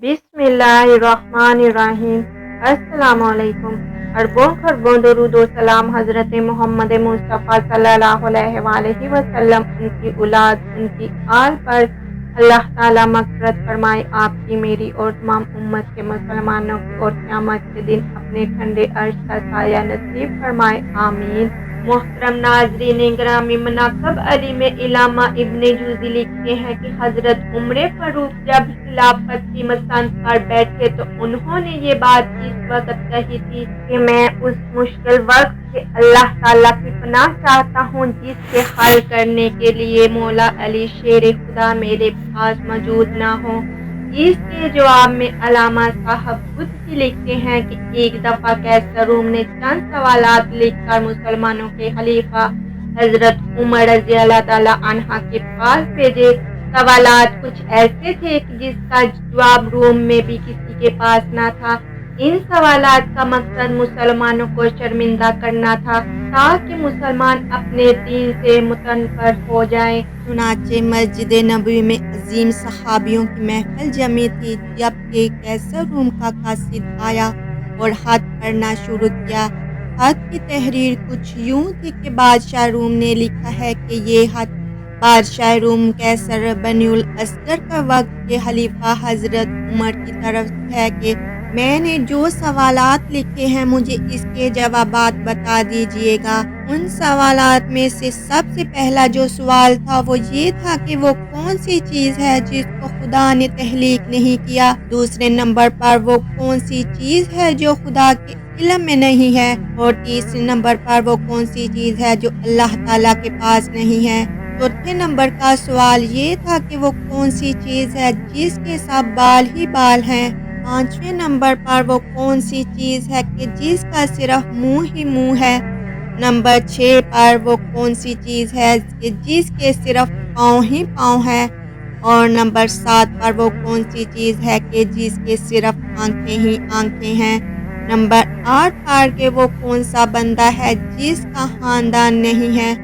बिस्मिल्लाहिर्रहमानिर्रहीम। अस्सलाम वालेकुम। अरबों खरबों दरूद व सलाम हज़रत मोहम्मद मुस्तफ़ा सल्लल्लाहु अलैहि वसल्लम, उनकी औलाद, उनकी आल पर अल्लाह ताला मग़फ़िरत फरमाए। आपकी, मेरी और तमाम उम्मत के मुसलमानों की और क़यामत के दिन अपने ठंडे अर्श का साया नसीब फरमाए, आमीन। मोहतरम नाज़रीन गिरामी, मनाक़िब अली में इलामा इब्ने जूज़ी लिखते हैं कि हज़रत उमर फ़ारूक जब खिलाफत की मसंद पर बैठे तो उन्होंने ये बात इस वक्त कही थी कि मैं उस मुश्किल वक्त से अल्लाह ताला की पनाह चाहता हूँ जिसके हल करने के लिए मौला अली शेर खुदा मेरे पास मौजूद ना हो। इसके जवाब में अल्लामा साहब खुद ही लिखते हैं कि एक दफ़ा कैसर रूम ने चंद सवालात लिखकर मुसलमानों के खलीफा हजरत उमर रज़ी अल्लाह ताला अन्हा के पास भेजे। सवालात कुछ ऐसे थे कि जिसका जवाब रूम में भी किसी के पास न था। इन सवालात का मकसद मुसलमानों को शर्मिंदा करना था ताकि मुसलमान अपने दीन से मुतनफ़र हो जाएं। चुनाचे मस्जिद नबवी में अजीम सहाबियों की महफिल जमी थी जबकि कैसर रूम का कासिद आया और खत पढ़ना शुरू किया। खत की तहरीर कुछ यूं थी कि बादशाह रूम ने लिखा है कि ये खत बादशाह रूम कैसर बनुल अस्कर का वक्त के खलीफा हजरत उमर की तरफ है कि मैंने जो सवालात लिखे हैं मुझे इसके जवाबात बता दीजिएगा। उन सवालात में से सबसे पहला जो सवाल था वो ये था कि वो कौन सी चीज़ है जिसको खुदा ने तहलीक नहीं किया। दूसरे नंबर पर वो कौन सी चीज़ है जो खुदा के इल्म में नहीं है, और तीसरे नंबर पर वो कौन सी चीज़ है जो अल्लाह ताला के पास नहीं है। चौथे नंबर का सवाल ये था कि वो कौन सी चीज़ है जिसके सब बाल ही बाल हैं। पांचवें नंबर पर वो कौन सी चीज़ है कि जिसका सिर्फ मुंह ही मुंह है। नंबर 6 पर वो कौन सी चीज़ है कि जिसके सिर्फ पाँव ही पाँव है। और नंबर 7 पर वो कौन सी चीज़ है कि जिसके सिर्फ आंखें ही आंखें हैं। नंबर 8 पर के वो कौन सा बंदा है जिसका खानदान नहीं है।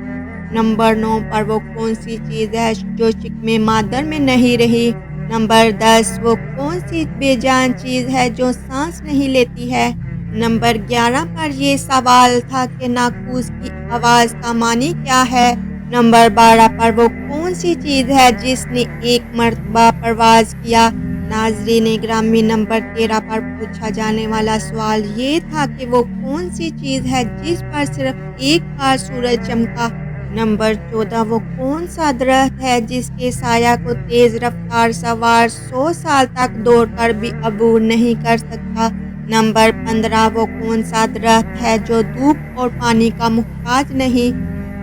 नंबर 9 पर वो कौन सी चीज़ है जो शिकमे मादर में नहीं रही। नंबर 10 वो कौन सी बेजान चीज़ है जो सांस नहीं लेती है। नंबर 11 पर ये सवाल था कि नाकूस की आवाज़ का मानी क्या है। नंबर 12 पर वो कौन सी चीज़ है जिसने एक मर्तबा परवाज़ किया। नाज़रीन ग्रामी, नंबर 13 पर पूछा जाने वाला सवाल ये था कि वो कौन सी चीज़ है जिस पर सिर्फ एक बार सूरज चमका। नंबर 14 वो कौन सा दरख्त है जिसके साया को तेज़ रफ्तार सवार 100 साल तक दौड़कर भी अबूर नहीं कर सकता। नंबर 15 वो कौन सा दरख्त है जो धूप और पानी का मुहताज नहीं।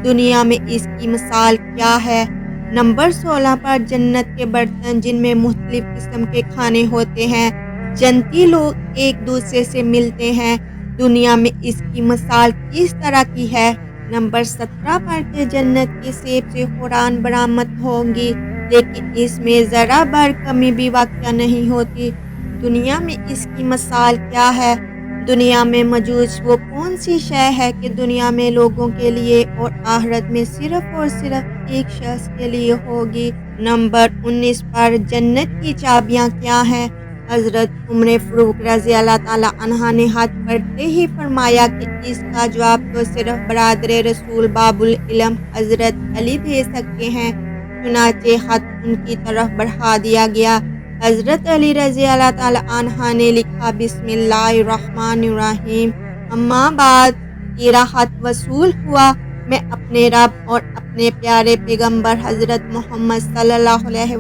दुनिया में इसकी मिसाल क्या है। नंबर 16 पर जन्नत के बर्तन जिनमें मुख्तलिफ किस्म के खाने होते हैं। जन्नती लोग एक दूसरे से मिलते हैं। दुनिया में इसकी मिसाल किस तरह की है। नंबर 17 पर के जन्नत के सेब से खुरान बरामद होंगी लेकिन इसमें ज़रा भर कमी भी वाक़या नहीं होती। दुनिया में इसकी मिसाल क्या है। दुनिया में मौजूद वो कौन सी शय है कि दुनिया में लोगों के लिए और आखिरत में सिर्फ और सिर्फ एक शख्स के लिए होगी। नंबर 19 पर जन्नत की चाबियाँ क्या हैं। हज़रत उमर फ़ारूक रज़ी अल्लाह ताला अन्हा ने हाथ पढ़ते ही फरमाया कि इसका जवाब तो सिर्फ बरादर रसूल बाबुल इल्म हज़रत अली दे सकते हैं। चुनाचे खत उनकी तरफ बढ़ा दिया गया। हज़रत अली रज़ी अल्लाह ताला अन्हा ने लिखा, बिस्मिल्लाहिर्रहमानिर्रहीम, अम्मा बाद, तेरा खत वसूल हुआ। मैं अपने रब और अपने प्यारे पैगंबर हज़रत मोहम्मद सल्लल्लाहु अलैहि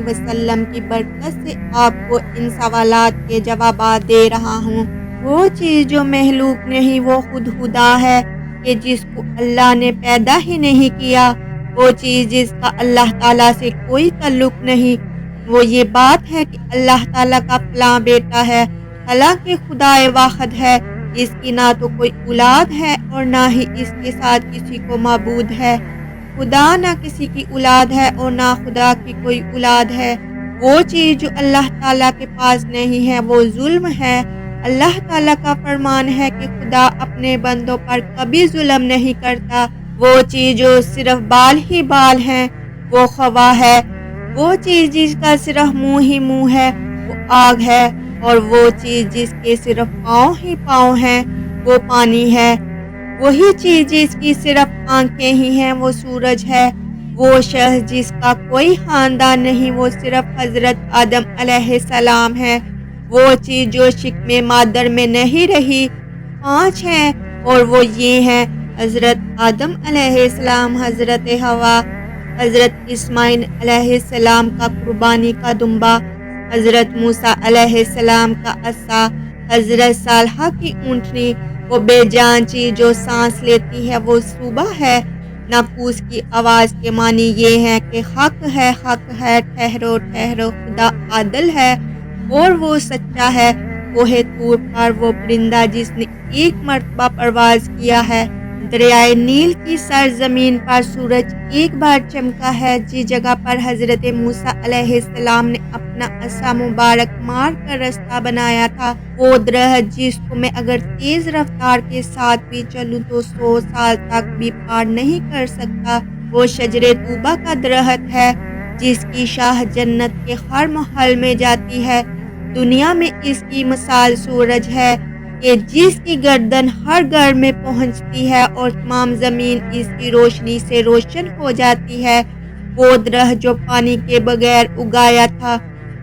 वसल्लम की बरकत से आपको इन सवालात के जवाबात दे रहा हूँ। वो चीज़ जो महलूक नहीं वो खुद खुदा है कि जिसको अल्लाह ने पैदा ही नहीं किया। वो चीज़ जिसका अल्लाह ताला से कोई ताल्लुक़ नहीं। वो ये बात है कि अल्लाह ताला का फलां बेटा है, हालांकि खुदाए वाहिद है। इसकी ना तो कोई औलाद है और ना ही इसके साथ किसी को माबूद है। खुदा ना किसी की औलाद है और ना खुदा की कोई औलाद है। वो चीज़ जो अल्लाह ताला के पास नहीं है वो जुल्म है। अल्लाह ताला का फरमान है कि खुदा अपने बंदों पर कभी जुल्म नहीं करता। वो चीज़ जो सिर्फ बाल ही बाल हैं वो खवा है। वो चीज़ जिसका सिर्फ मुंह ही मुंह है وہ آگ ہے، اور وہ چیز جس کے صرف پاؤں ہی پاؤں ہیں وہ پانی ہے، وہی چیز جس کی صرف آنکھیں ہی ہیں وہ سورج ہے، وہ شخص جس کا کوئی خاندان نہیں وہ صرف حضرت آدم علیہ السلام ہے، وہ چیز جو شکم مادر میں نہیں رہی 5 ہیں، اور وہ یہ ہیں: حضرت آدم علیہ السلام، حضرت حوا، حضرت اسماعیل علیہ السلام کا قربانی کا دمبا، حضرت موسیٰ علیہ السلام کا عصا، حضرت صالحہ کی اونٹنی، وہ بے جان چیز جو سانس لیتی ہے وہ صبح ہے۔ ناقوس کی آواز کے معنی یہ ہے کہ حق ہے، حق ہے، ٹھہرو ٹھہرو، خدا عادل ہے اور وہ سچا ہے۔ کوہ طور پر وہ پرندہ جس نے ایک مرتبہ پرواز کیا ہے۔ دریائے نیل کی سرزمین پر سورج ایک بار چمکا ہے، جس جگہ پر حضرت موسیٰ علیہ السلام نے اپنا عصا مبارک مار کر رستہ بنایا تھا۔ وہ درخت جس کو میں اگر تیز رفتار کے ساتھ بھی چلوں تو 100 سال تک بھی پار نہیں کر سکتا، وہ شجر طوبہ کا درخت ہے جس کی شاخ جنت کے ہر محل میں جاتی ہے۔ دنیا میں اس کی مثال سورج ہے کہ جس کی گردن ہر گھر میں پہنچتی ہے اور تمام زمین اس کی روشنی سے روشن ہو جاتی ہے۔ وہ درخت جو پانی کے بغیر اگایا تھا،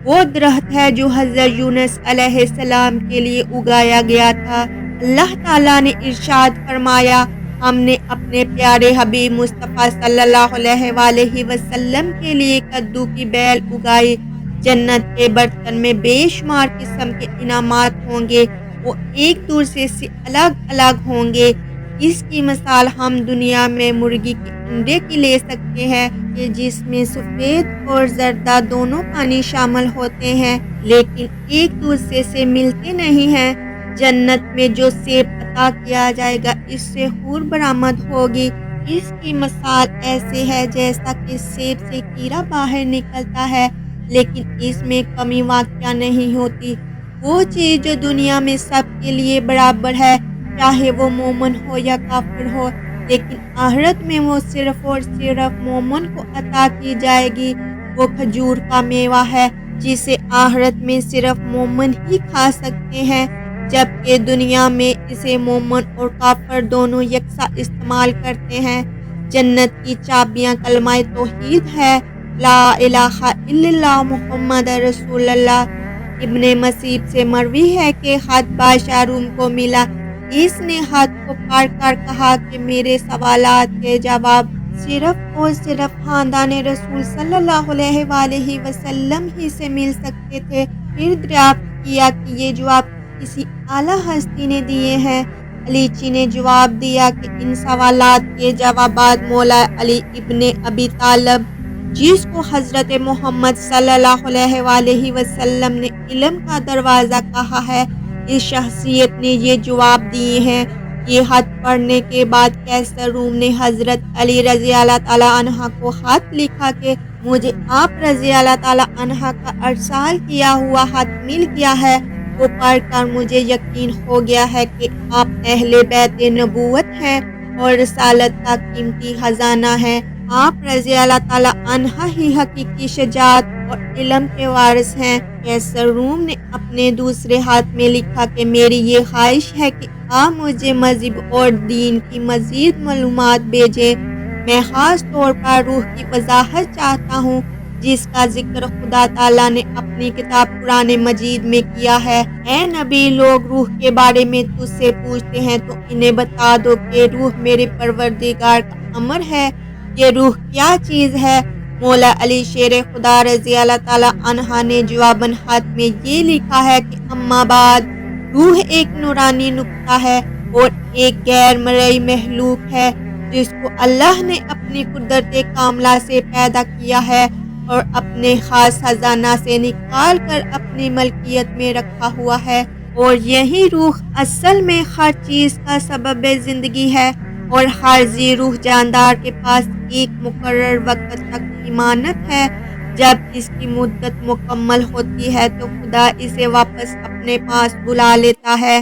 وہ درخت ہے جو حضرت یونس علیہ السلام کے لیے اگایا گیا تھا۔ اللہ تعالیٰ نے ارشاد فرمایا: ہم نے اپنے پیارے حبیب مصطفیٰ صلی اللہ علیہ وآلہ وسلم کے لیے کدو کی بیل اگائی۔ جنت کے برتن میں بے شمار قسم کے انعامات ہوں گے، وہ ایک دوسرے سے الگ الگ ہوں گے۔ اس کی مثال ہم دنیا میں مرغی کے انڈے کی لے سکتے ہیں کہ جس میں سفید اور زردہ دونوں پانی شامل ہوتے ہیں، لیکن ایک دوسرے سے ملتے نہیں ہیں۔ جنت میں جو سیب عطا کیا جائے گا اس سے حور برآمد ہوگی۔ اس کی مثال ایسے ہے جیسا کہ سیب سے کیڑا باہر نکلتا ہے لیکن اس میں کمی واقع نہیں ہوتی۔ وہ چیز جو دنیا میں سب کے لیے برابر ہے، چاہے وہ مومن ہو یا کافر ہو، لیکن آخرت میں وہ صرف اور صرف مومن کو عطا کی جائے گی۔ وہ کھجور کا میوہ ہے جسے آخرت میں صرف مومن ہی کھا سکتے ہیں، جبکہ دنیا میں اسے مومن اور کافر دونوں یکساں استعمال کرتے ہیں۔ جنت کی چابیاں کلمہ توحید ہے، لا الہ الا اللہ محمد رسول اللہ۔ ابن مسیب سے مروی ہے کہ خط بادشاہ روم کو ملا۔ اس نے خط کو پڑھ کر کہا کہ میرے سوالات کے جواب صرف اور صرف خاندان رسول صلی اللہ علیہ وآلہ وسلم ہی سے مل سکتے تھے۔ پھر دریافت کیا کہ یہ جواب کسی اعلیٰ ہستی نے دیے ہیں۔ علیچی نے جواب دیا کہ ان سوالات کے جوابات مولا علی ابن ابی طالب، جس کو حضرت محمد صلی اللہ علیہ وآلہ وسلم نے علم کا دروازہ کہا ہے، اس شخصیت نے یہ جواب دیے ہیں۔ یہ خط پڑھنے کے بعد قیصر روم نے حضرت علی رضی اللہ تعالیٰ عنہ کو خط لکھا کہ مجھے آپ رضی اللہ تعالیٰ عنہ کا ارسال کیا ہوا خط مل گیا ہے۔ وہ پڑھ کر مجھے یقین ہو گیا ہے کہ آپ اہل بیت نبوت ہیں اور رسالت کا قیمتی خزانہ ہیں۔ آپ رضی اللہ تعالیٰ عنہ ہی حقیقی شجاعت اور علم کے وارث ہیں۔ قیصر روم نے اپنے دوسرے خط میں لکھا کہ میری یہ خواہش ہے کہ آپ مجھے مذہب اور دین کی مزید معلومات بھیجیں۔ میں خاص طور پر روح کی وضاحت چاہتا ہوں جس کا ذکر خدا تعالیٰ نے اپنی کتاب قرآن مجید میں کیا ہے۔ اے نبی، لوگ روح کے بارے میں تجھ سے پوچھتے ہیں تو انہیں بتا دو کہ روح میرے پروردگار کا امر ہے۔ یہ روح کیا چیز ہے؟ مولا علی شیر خدا رضی اللہ تعالیٰ عنہ نے جواباً خط میں یہ لکھا ہے کہ اما بعد، روح ایک نورانی نقطہ ہے اور ایک غیر مرئی مخلوق ہے جس کو اللہ نے اپنی قدرت کاملہ سے پیدا کیا ہے اور اپنے خاص خزانہ سے نکال کر اپنی ملکیت میں رکھا ہوا ہے، اور یہی روح اصل میں ہر چیز کا سبب زندگی ہے، اور ہر ذی روح جاندار کے پاس ایک مقرر وقت تک امانت ہے۔ جب اس کی مدت مکمل ہوتی ہے تو خدا اسے واپس اپنے پاس بلا لیتا ہے۔